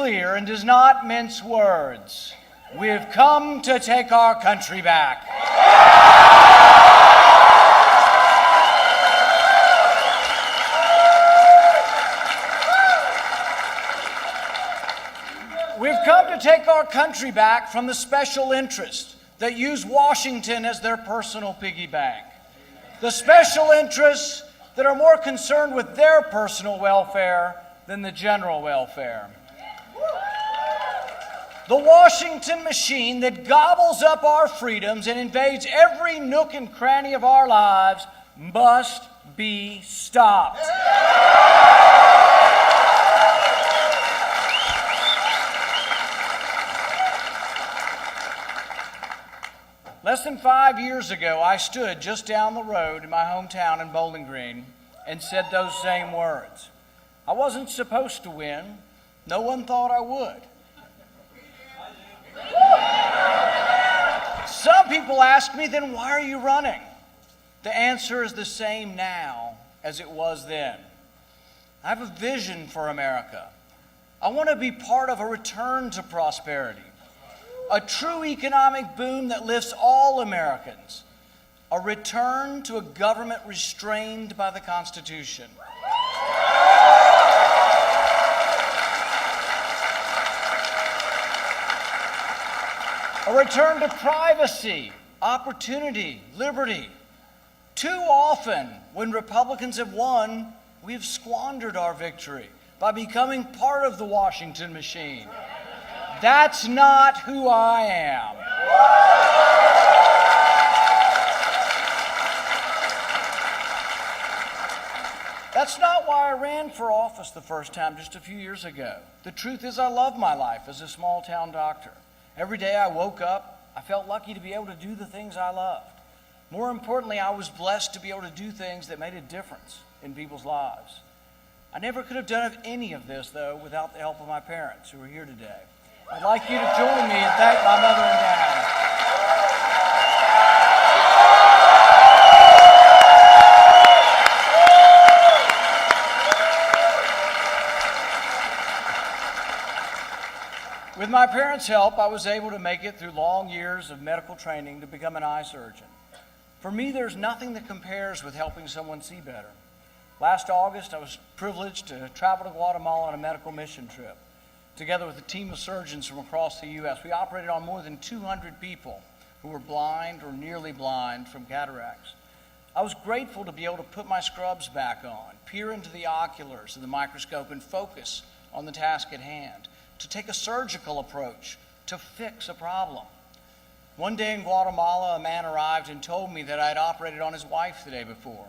clear and does not mince words. We've come to take our country back. We've come to take our country back from the special interests that use Washington as their personal piggy bank. The special interests that are more concerned with their personal welfare than the general welfare. The Washington machine that gobbles up our freedoms and invades every nook and cranny of our lives must be stopped. Less than 5 years ago, I stood just down the road in my hometown in Bowling Green and said those same words. I wasn't supposed to win. No one thought I would. Some people ask me, then why are you running? The answer is the same now as it was then. I have a vision for America. I want to be part of a return to prosperity. A true economic boom that lifts all Americans. A return to a government restrained by the Constitution. A return to privacy, opportunity, liberty. Too often, when Republicans have won, we have squandered our victory by becoming part of the Washington machine. That's not who I am. That's not why I ran for office the first time just a few years ago. The truth is, I love my life as a small town doctor. Every day I woke up, I felt lucky to be able to do the things I loved. More importantly, I was blessed to be able to do things that made a difference in people's lives. I never could have done any of this, though, without the help of my parents who are here today. I'd like you to join me and thank my mother and dad. With my parents' help, I was able to make it through long years of medical training to become an eye surgeon. For me, there's nothing that compares with helping someone see better. Last August, I was privileged to travel to Guatemala on a medical mission trip. Together with a team of surgeons from across the U.S., we operated on more than 200 people who were blind or nearly blind from cataracts. I was grateful to be able to put my scrubs back on, peer into the oculars of the microscope, and focus on the task at hand, to take a surgical approach to fix a problem. One day in Guatemala, a man arrived and told me that I had operated on his wife the day before.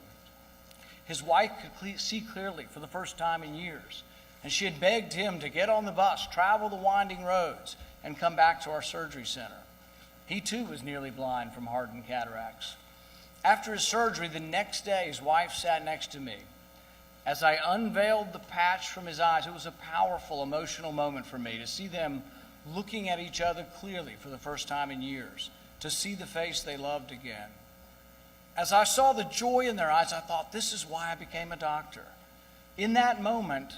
His wife could see clearly for the first time in years, and she had begged him to get on the bus, travel the winding roads, and come back to our surgery center. He too was nearly blind from hardened cataracts. After his surgery, the next day, his wife sat next to me. As I unveiled the patch from his eyes, it was a powerful, emotional moment for me to see them looking at each other clearly for the first time in years, to see the face they loved again. As I saw the joy in their eyes, I thought, this is why I became a doctor. In that moment,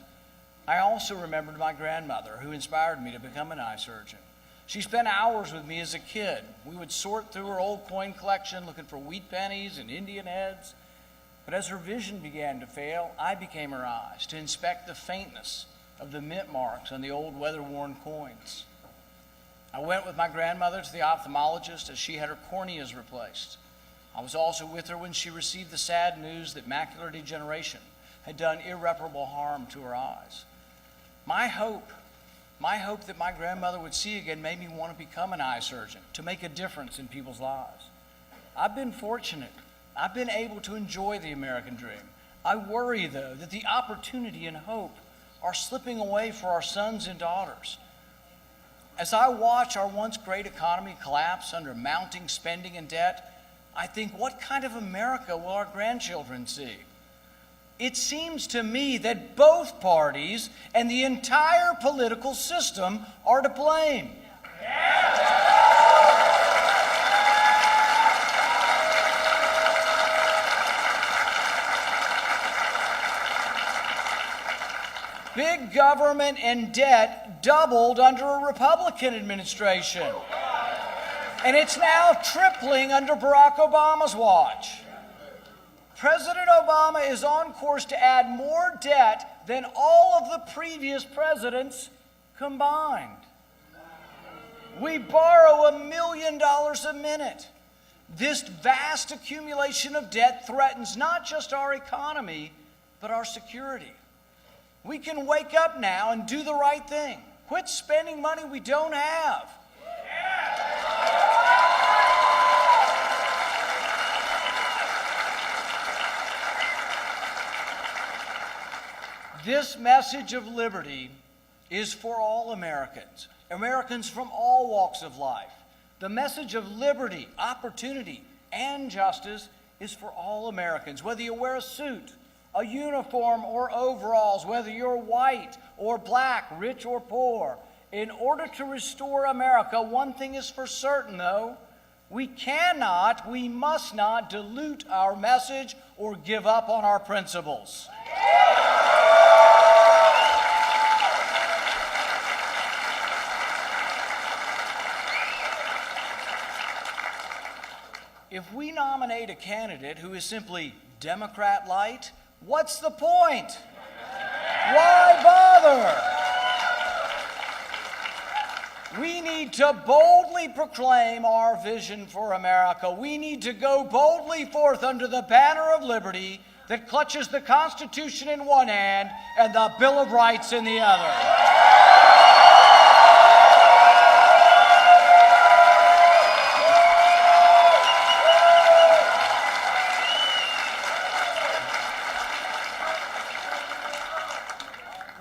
I also remembered my grandmother, who inspired me to become an eye surgeon. She spent hours with me as a kid. We would sort through her old coin collection, looking for wheat pennies and Indian heads. But as her vision began to fail, I became her eyes to inspect the faintness of the mint marks on the old weather-worn coins. I went with my grandmother to the ophthalmologist as she had her corneas replaced. I was also with her when she received the sad news that macular degeneration had done irreparable harm to her eyes. My hope that my grandmother would see again made me want to become an eye surgeon, to make a difference in people's lives. I've been fortunate. I've been able to enjoy the American dream. I worry, though, that the opportunity and hope are slipping away for our sons and daughters. As I watch our once great economy collapse under mounting spending and debt, I think, what kind of America will our grandchildren see? It seems to me that both parties and the entire political system are to blame. Big government and debt doubled under a Republican administration. And it's now tripling under Barack Obama's watch. President Obama is on course to add more debt than all of the previous presidents combined. We borrow $1 million a minute. This vast accumulation of debt threatens not just our economy, but our security. We can wake up now and do the right thing. Quit spending money we don't have. This message of liberty is for all Americans, Americans from all walks of life. The message of liberty, opportunity, and justice is for all Americans, whether you wear a suit, a uniform, or overalls, whether you're white or black, rich or poor. In order to restore America, one thing is for certain, though. We must not dilute our message or give up on our principles. If we nominate a candidate who is simply Democrat light, what's the point? Why bother? We need to boldly proclaim our vision for America. We need to go boldly forth under the banner of liberty that clutches the Constitution in one hand and the Bill of Rights in the other.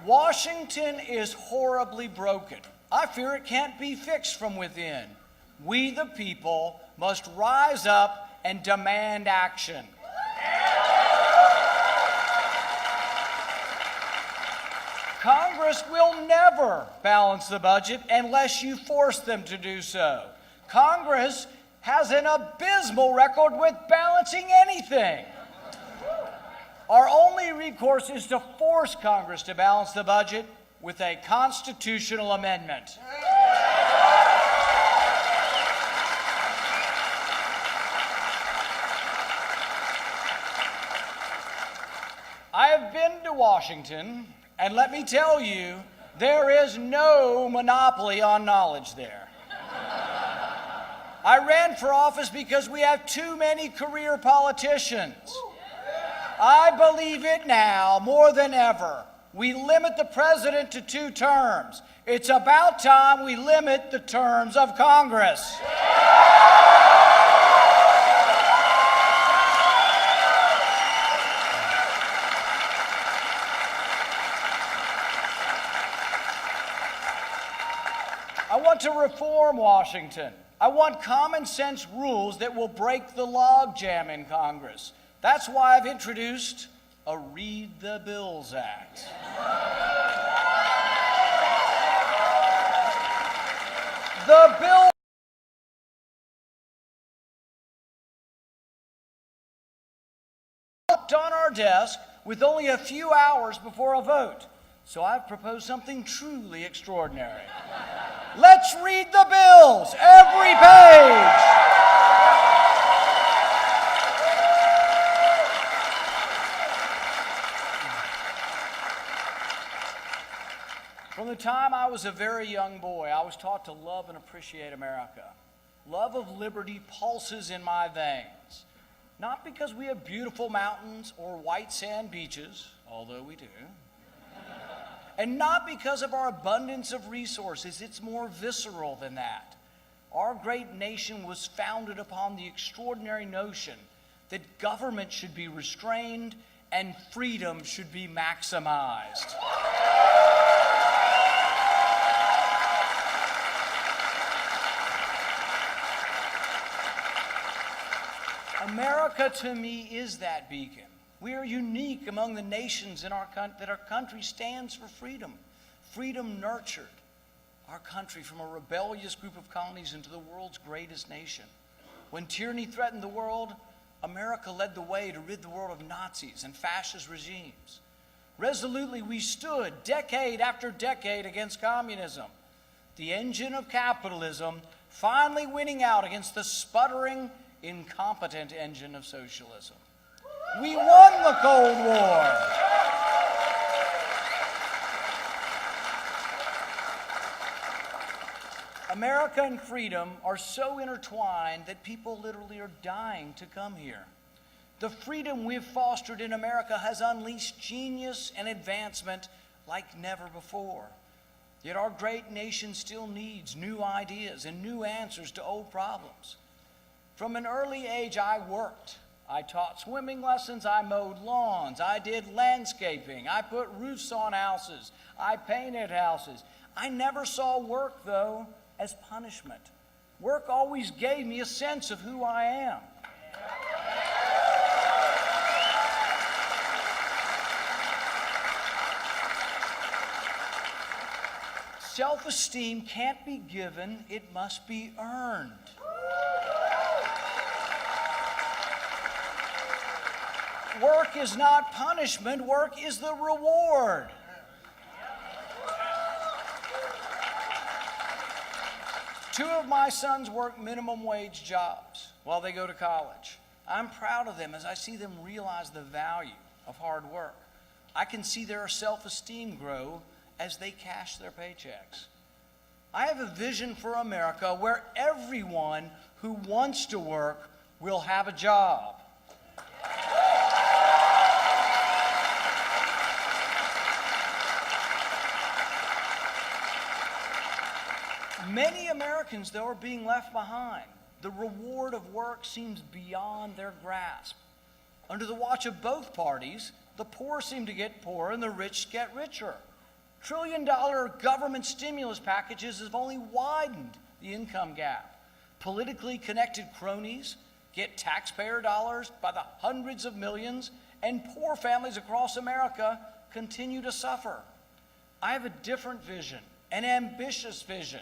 Washington is horribly broken. I fear it can't be fixed from within. We, the people, must rise up and demand action. Congress will never balance the budget unless you force them to do so. Congress has an abysmal record with balancing anything. Our only recourse is to force Congress to balance the budget with a constitutional amendment. I have been to Washington, and let me tell you, there is no monopoly on knowledge there. I ran for office because we have too many career politicians. I believe it now more than ever. We limit the president to 2 terms. It's about time we limit the terms of Congress. I want to reform Washington. I want common sense rules that will break the logjam in Congress. That's why I've introduced a Read the Bills Act. The bill on our desk with only a few hours before a vote. So I've proposed something truly extraordinary. Let's read the bills, every page. From the time I was a very young boy, I was taught to love and appreciate America. Love of liberty pulses in my veins. Not because we have beautiful mountains or white sand beaches, although we do. And not because of our abundance of resources. It's more visceral than that. Our great nation was founded upon the extraordinary notion that government should be restrained and freedom should be maximized. America, to me, is that beacon. We are unique among the nations in that our country stands for freedom. Freedom nurtured our country from a rebellious group of colonies into the world's greatest nation. When tyranny threatened the world, America led the way to rid the world of Nazis and fascist regimes. Resolutely we stood decade after decade against communism, the engine of capitalism finally winning out against the sputtering, incompetent engine of socialism. We won the Cold War. America and freedom are so intertwined that people literally are dying to come here. The freedom we've fostered in America has unleashed genius and advancement like never before. Yet our great nation still needs new ideas and new answers to old problems. From an early age, I worked. I taught swimming lessons, I mowed lawns, I did landscaping, I put roofs on houses, I painted houses. I never saw work, though, as punishment. Work always gave me a sense of who I am. Self-esteem can't be given, it must be earned. Work is not punishment, work is the reward. Two of my sons work minimum wage jobs while they go to college. I'm proud of them as I see them realize the value of hard work. I can see their self-esteem grow as they cash their paychecks. I have a vision for America where everyone who wants to work will have a job. Many Americans, though, are being left behind. The reward of work seems beyond their grasp. Under the watch of both parties, the poor seem to get poorer and the rich get richer. Trillion-dollar government stimulus packages have only widened the income gap. Politically connected cronies get taxpayer dollars by the hundreds of millions, and poor families across America continue to suffer. I have a different vision, an ambitious vision,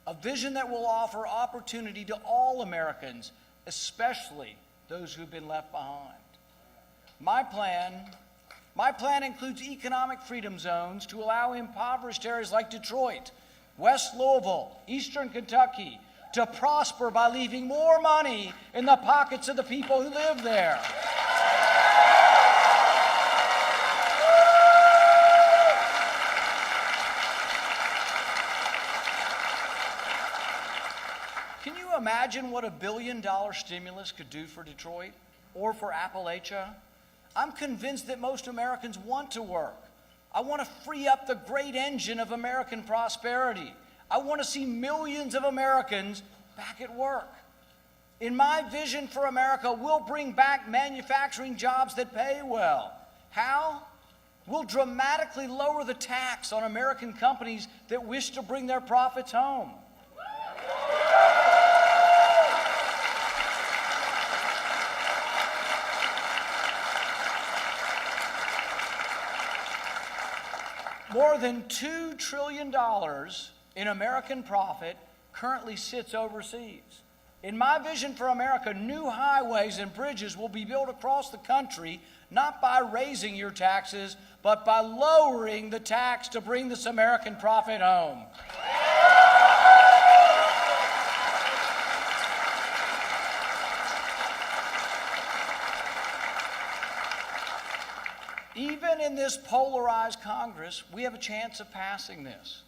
a vision that will offer opportunity to all Americans, especially those who've been left behind. My plan includes economic freedom zones to allow impoverished areas like Detroit, West Louisville, Eastern Kentucky to prosper by leaving more money in the pockets of the people who live there. Can you imagine what $1 billion stimulus could do for Detroit or for Appalachia? I'm convinced that most Americans want to work. I want to free up the great engine of American prosperity. I want to see millions of Americans back at work. In my vision for America, we'll bring back manufacturing jobs that pay well. How? We'll dramatically lower the tax on American companies that wish to bring their profits home. More than $2 trillion in American profit currently sits overseas. In my vision for America, new highways and bridges will be built across the country, not by raising your taxes, but by lowering the tax to bring this American profit home. Even in this polarized Congress, we have a chance of passing this.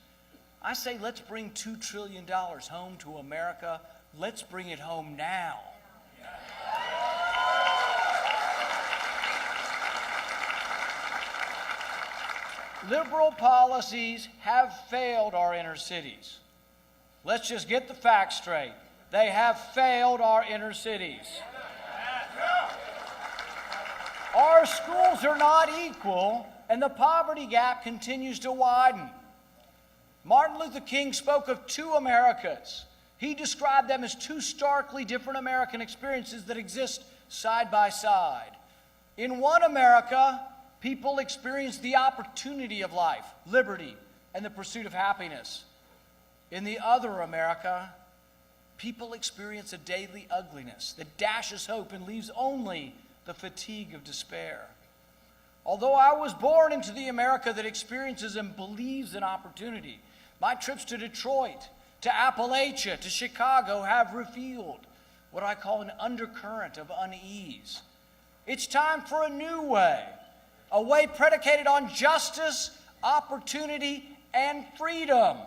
I say let's bring $2 trillion home to America. Let's bring it home now. Liberal policies have failed our inner cities. Let's just get the facts straight. They have failed our inner cities. Our schools are not equal, and the poverty gap continues to widen. Martin Luther King spoke of two Americas. He described them as two starkly different American experiences that exist side by side. In one America, people experience the opportunity of life, liberty, and the pursuit of happiness. In the other America, people experience a daily ugliness that dashes hope and leaves only the fatigue of despair. Although I was born into the America that experiences and believes in opportunity, my trips to Detroit, to Appalachia, to Chicago have revealed what I call an undercurrent of unease. It's time for a new way, a way predicated on justice, opportunity, and freedom.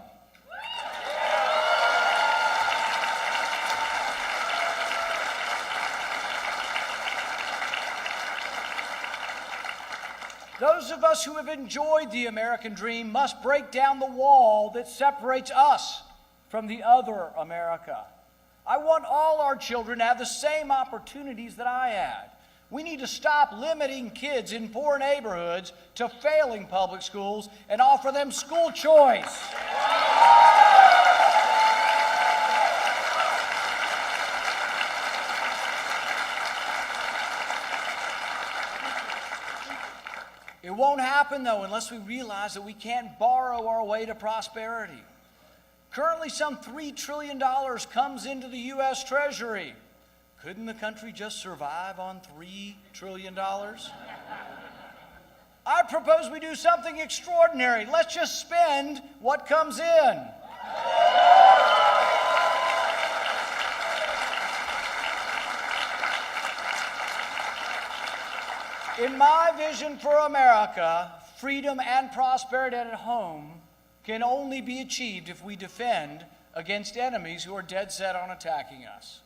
Those of us who have enjoyed the American dream must break down the wall that separates us from the other America. I want all our children to have the same opportunities that I had. We need to stop limiting kids in poor neighborhoods to failing public schools and offer them school choice. It won't happen, though, unless we realize that we can't borrow our way to prosperity. Currently, some $3 trillion comes into the U.S. Treasury. Couldn't the country just survive on $3 trillion? I propose we do something extraordinary. Let's just spend what comes in. In my vision for America, freedom and prosperity at home can only be achieved if we defend against enemies who are dead set on attacking us.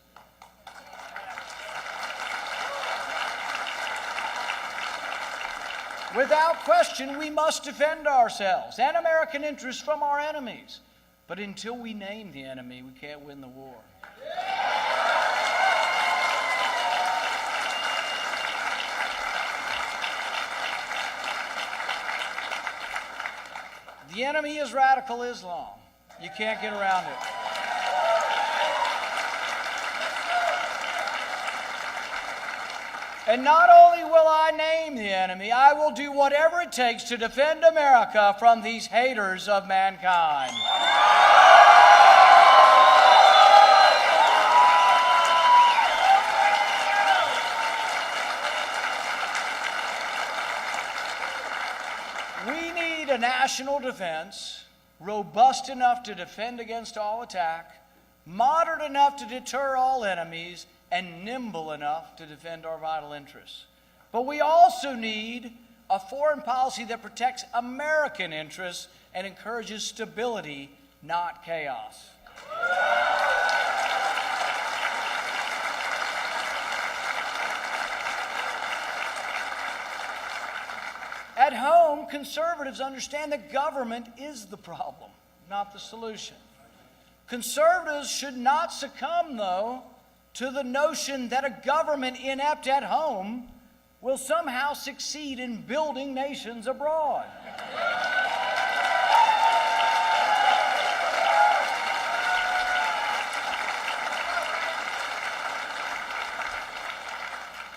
Without question, we must defend ourselves and American interests from our enemies. But until we name the enemy, we can't win the war. The enemy is radical Islam. You can't get around it. And not only will I name the enemy, I will do whatever it takes to defend America from these haters of mankind. We need a national defense, robust enough to defend against all attack, modern enough to deter all enemies, and nimble enough to defend our vital interests. But we also need a foreign policy that protects American interests and encourages stability, not chaos. At home, conservatives understand that government is the problem, not the solution. Conservatives should not succumb, though, to the notion that a government inept at home will somehow succeed in building nations abroad.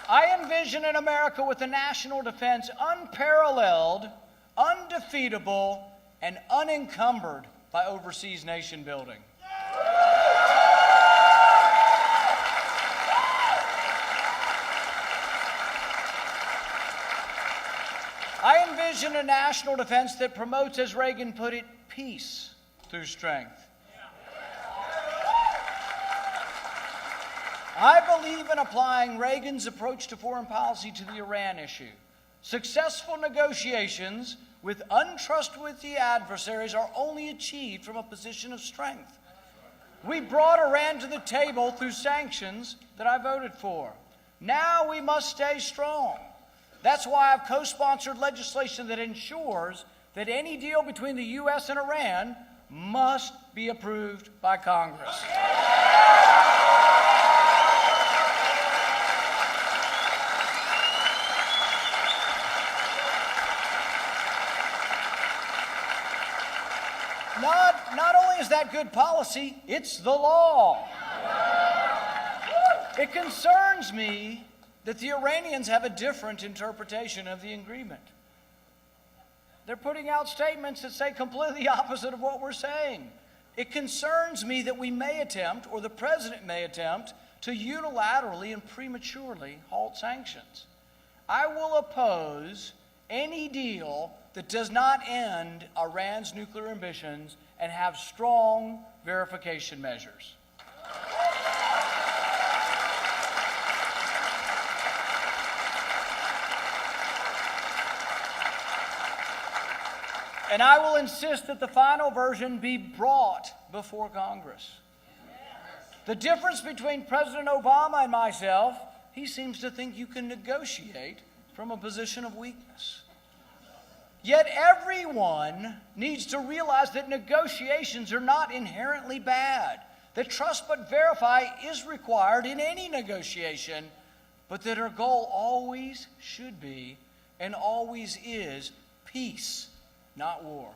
I envision an America with a national defense unparalleled, undefeatable, and unencumbered by overseas nation building. I envision a national defense that promotes, as Reagan put it, peace through strength. I believe in applying Reagan's approach to foreign policy to the Iran issue. Successful negotiations with untrustworthy adversaries are only achieved from a position of strength. We brought Iran to the table through sanctions that I voted for. Now we must stay strong. That's why I've co-sponsored legislation that ensures that any deal between the U.S. and Iran must be approved by Congress. Not only is that good policy, it's the law. It concerns me that the Iranians have a different interpretation of the agreement. They're putting out statements that say completely opposite of what we're saying. It concerns me that we may attempt, or the president may attempt, to unilaterally and prematurely halt sanctions. I will oppose any deal that does not end Iran's nuclear ambitions and have strong verification measures. And I will insist that the final version be brought before Congress. The difference between President Obama and myself, he seems to think you can negotiate from a position of weakness. Yet everyone needs to realize that negotiations are not inherently bad, that trust but verify is required in any negotiation, but that our goal always should be and always is peace, not war.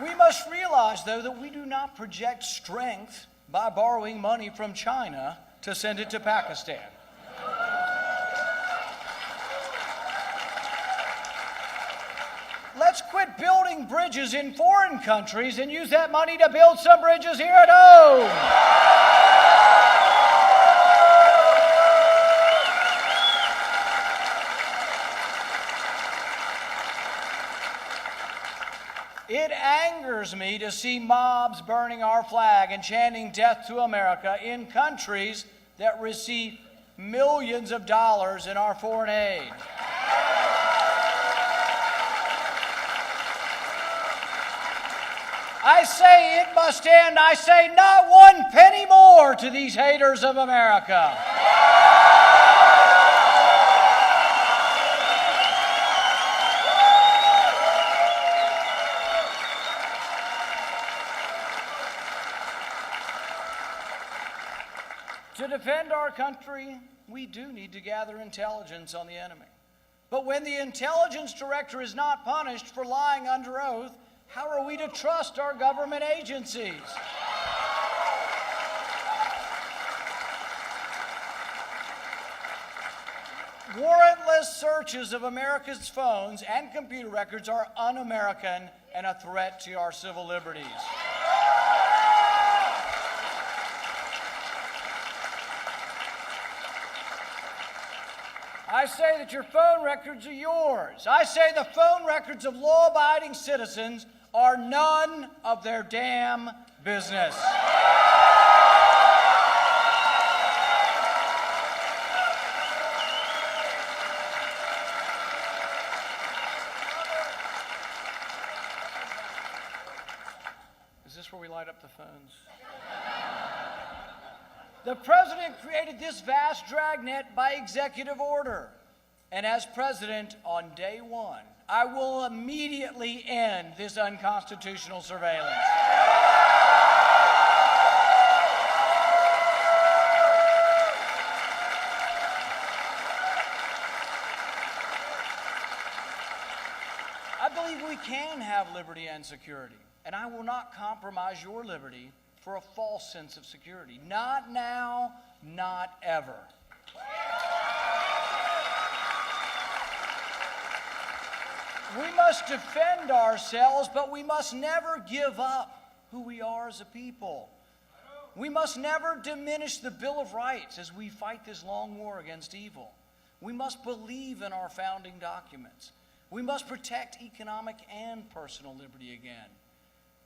We must realize, though, that we do not project strength by borrowing money from China to send it to Pakistan. Let's quit building bridges in foreign countries and use that money to build some bridges here at home. It angers me to see mobs burning our flag and chanting death to America in countries that receive millions of dollars in our foreign aid. I say it must end. I say not one penny more to these haters of America. To defend our country, we do need to gather intelligence on the enemy. But when the intelligence director is not punished for lying under oath, how are we to trust our government agencies? Warrantless searches of America's phones and computer records are un-American and a threat to our civil liberties. I say that your phone records are yours. I say the phone records of law-abiding citizens are none of their damn business. Is this where we light up the phones? The president created this vast dragnet by executive order. And as president, on day one, I will immediately end this unconstitutional surveillance. I believe we can have liberty and security, and I will not compromise your liberty for a false sense of security. Not now, not ever. We must defend ourselves, but we must never give up who we are as a people. We must never diminish the Bill of Rights as we fight this long war against evil. We must believe in our founding documents. We must protect economic and personal liberty again.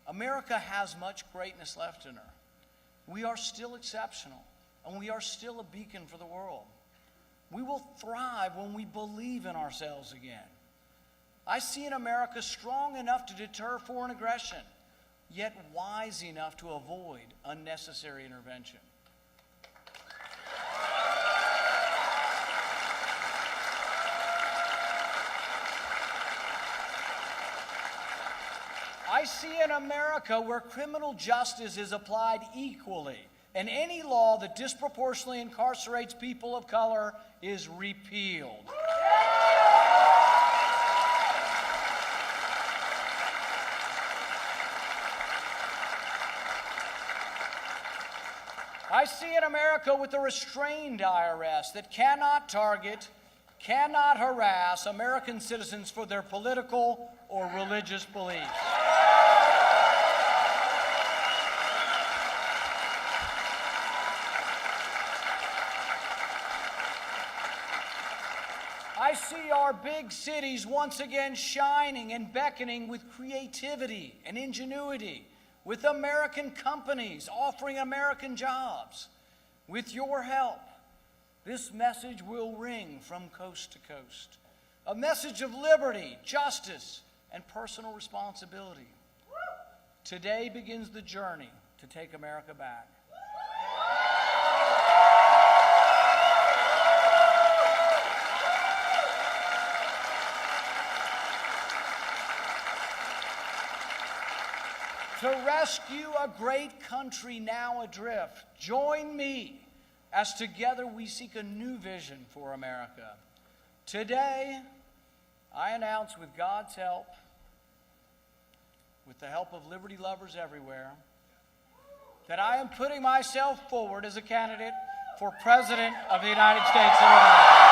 America has much greatness left in her. We are still exceptional, and we are still a beacon for the world. We will thrive when we believe in ourselves again. I see an America strong enough to deter foreign aggression, yet wise enough to avoid unnecessary intervention. I see an America where criminal justice is applied equally, and any law that disproportionately incarcerates people of color is repealed. I see an America with a restrained IRS that cannot target, cannot harass American citizens for their political or religious beliefs. I see our big cities once again shining and beckoning with creativity and ingenuity, with American companies offering American jobs. With your help, this message will ring from coast to coast. A message of liberty, justice, and personal responsibility. Today begins the journey to take America back. To rescue a great country now adrift, join me as together we seek a new vision for America. Today, I announce with God's help, with the help of liberty lovers everywhere, that I am putting myself forward as a candidate for President of the United States of America.